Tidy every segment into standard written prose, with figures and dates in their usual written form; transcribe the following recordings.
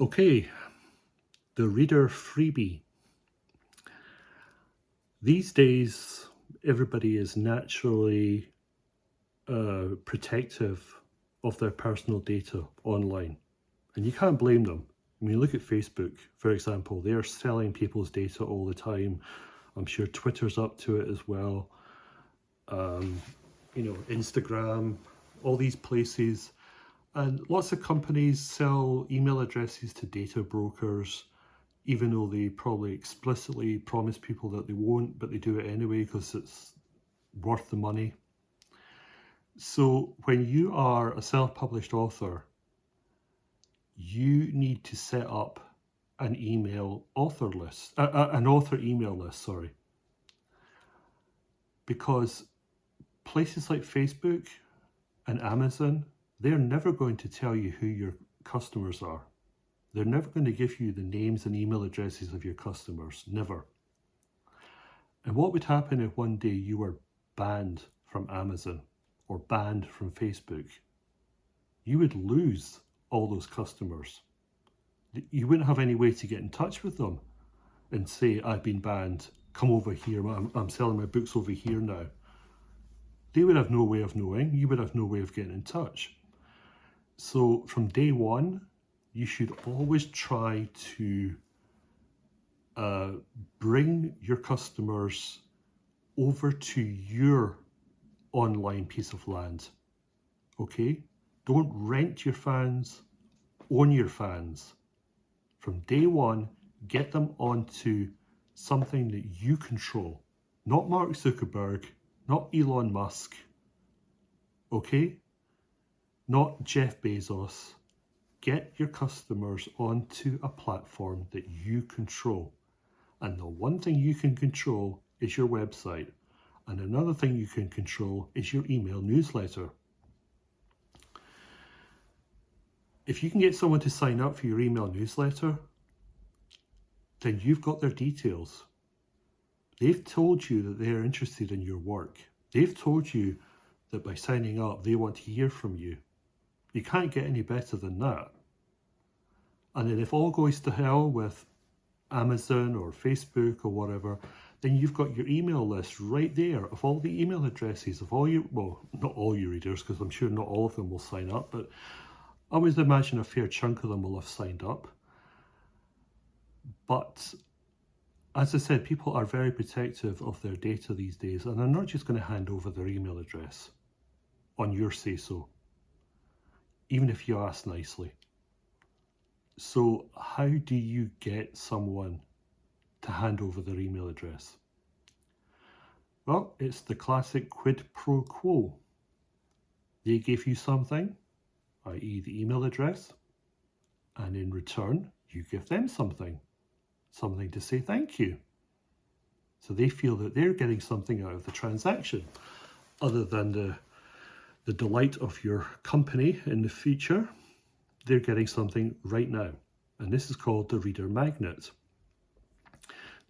Okay, the reader freebie. These days, everybody is naturally protective of their personal data online, and you can't blame them. I mean, look at Facebook, for example. They are selling people's data all the time. I'm sure Twitter's up to it as well. Instagram, all these places. And lots of companies sell email addresses to data brokers, even though they probably explicitly promise people that they won't, but they do it anyway because it's worth the money. So when you are a self-published author, you need to set up an author email list, sorry. Because places like Facebook and Amazon, they're never going to tell you who your customers are. They're never going to give you the names and email addresses of your customers, never. And what would happen if one day you were banned from Amazon or banned from Facebook? You would lose all those customers. You wouldn't have any way to get in touch with them and say, I've been banned, come over here, I'm selling my books over here now. They would have no way of knowing, you would have no way of getting in touch. So from day one, you should always try to bring your customers over to your online piece of land. Okay? Don't rent your fans, own your fans. From day one, get them onto something that you control. Not Mark Zuckerberg, not Elon Musk, okay? Not Jeff Bezos. Get your customers onto a platform that you control. And the one thing you can control is your website. And another thing you can control is your email newsletter. If you can get someone to sign up for your email newsletter, then you've got their details. They've told you that they're interested in your work. They've told you that by signing up, they want to hear from you. You can't get any better than that. And then if all goes to hell with Amazon or Facebook or whatever, then you've got your email list right there of all the email addresses of all your, well, not all your readers, because I'm sure not all of them will sign up, but I would imagine a fair chunk of them will have signed up. But as I said, people are very protective of their data these days, and they're not just going to hand over their email address on your say-so, even if you ask nicely. So how do you get someone to hand over their email address? Well, it's the classic quid pro quo. They give you something, i.e. the email address, and in return, you give them something to say thank you. So they feel that they're getting something out of the transaction, other than the delight of your company in the future. They're getting something right now. And this is called the reader magnet.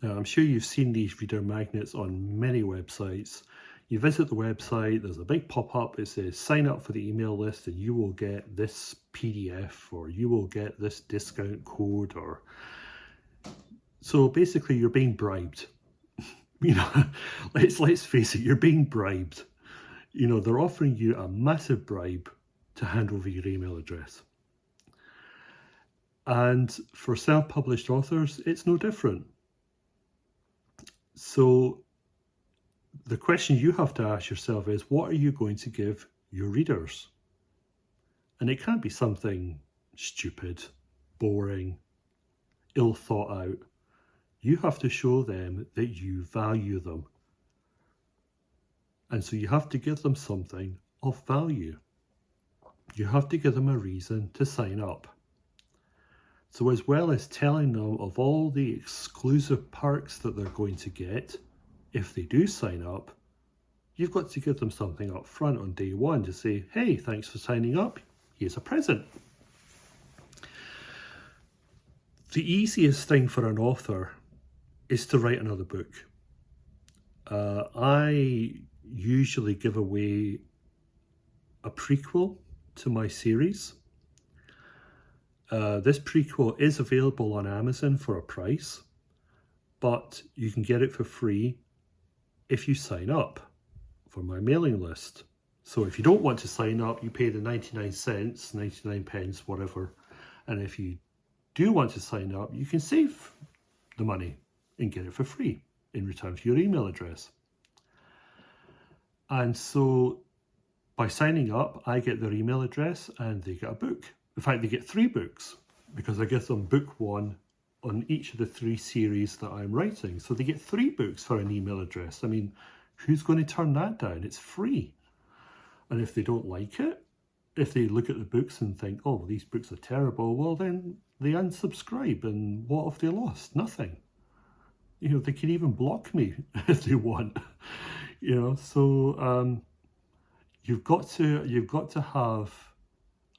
Now, I'm sure you've seen these reader magnets on many websites. You visit the website, there's a big pop-up, it says sign up for the email list and you will get this PDF, or you will get this discount code, or so basically you're being bribed. Let's face it, you're being bribed. They're offering you a massive bribe to hand over your email address. And for self-published authors, it's no different. So the question you have to ask yourself is, what are you going to give your readers? And it can't be something stupid, boring, ill thought out. You have to show them that you value them. And so you have to give them something of value. You have to give them a reason to sign up. So as well as telling them of all the exclusive perks that they're going to get if they do sign up, you've got to give them something up front on day one to say, hey, thanks for signing up, here's a present. The easiest thing for an author is to write another book. I usually give away a prequel to my series. This prequel is available on Amazon for a price, but you can get it for free if you sign up for my mailing list. So if you don't want to sign up, you pay the 99 cents, 99 pence, whatever. And if you do want to sign up, you can save the money and get it for free in return for your email address. And so by signing up, I get their email address and they get a book. In fact, they get 3 books because I give them book 1 on each of the 3 series that I'm writing. So they get 3 books for an email address. I mean, who's going to turn that down? It's free. And if they don't like it, if they look at the books and think, oh, these books are terrible, well, then they unsubscribe. And what have they lost? Nothing. You know, they can even block me if they want. You know, so you've got to have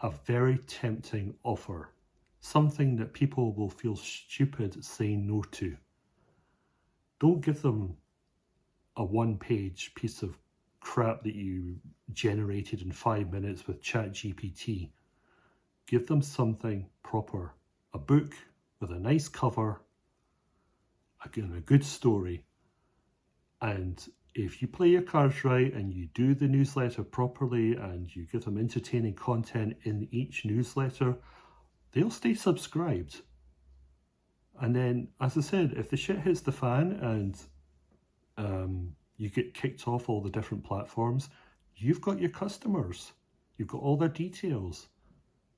a very tempting offer, something that people will feel stupid saying no to. Don't give them a 1-page piece of crap that you generated in 5 minutes with ChatGPT. Give them something proper, a book with a nice cover, again, a good story. And if you play your cards right and you do the newsletter properly and you give them entertaining content in each newsletter, they'll stay subscribed. And then, as I said, if the shit hits the fan and you get kicked off all the different platforms, you've got your customers. You've got all their details.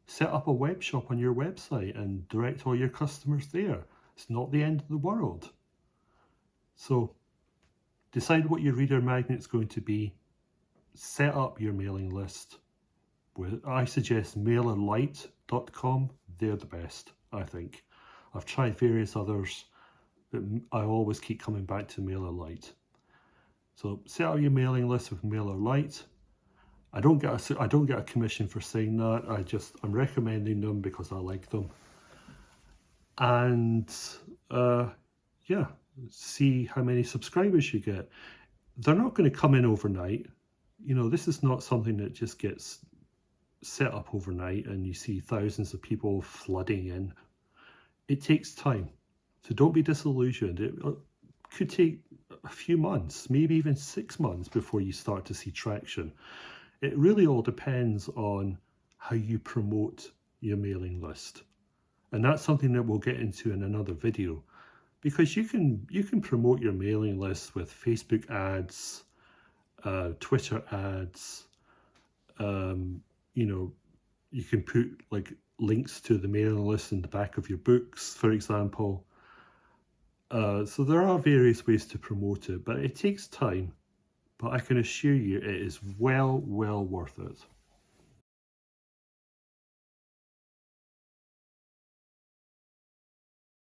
Set up a web shop on your website and direct all your customers there. It's not the end of the world. So decide what your reader magnet's going to be. Set up your mailing list. I suggest MailerLite.com. They're the best, I think. I've tried various others, but I always keep coming back to MailerLite. So set up your mailing list with MailerLite. I don't get a commission for saying that. I'm recommending them because I like them. And yeah, see how many subscribers you get. They're not going to come in overnight. You know, this is not something that just gets set up overnight and you see thousands of people flooding in. It takes time. So don't be disillusioned. It could take a few months, maybe even 6 months before you start to see traction. It really all depends on how you promote your mailing list. And that's something that we'll get into in another video, because you can promote your mailing list with Facebook ads, Twitter ads, you know, you can put like links to the mailing list in the back of your books, for example. So there are various ways to promote it, but it takes time. But I can assure you it is well worth it.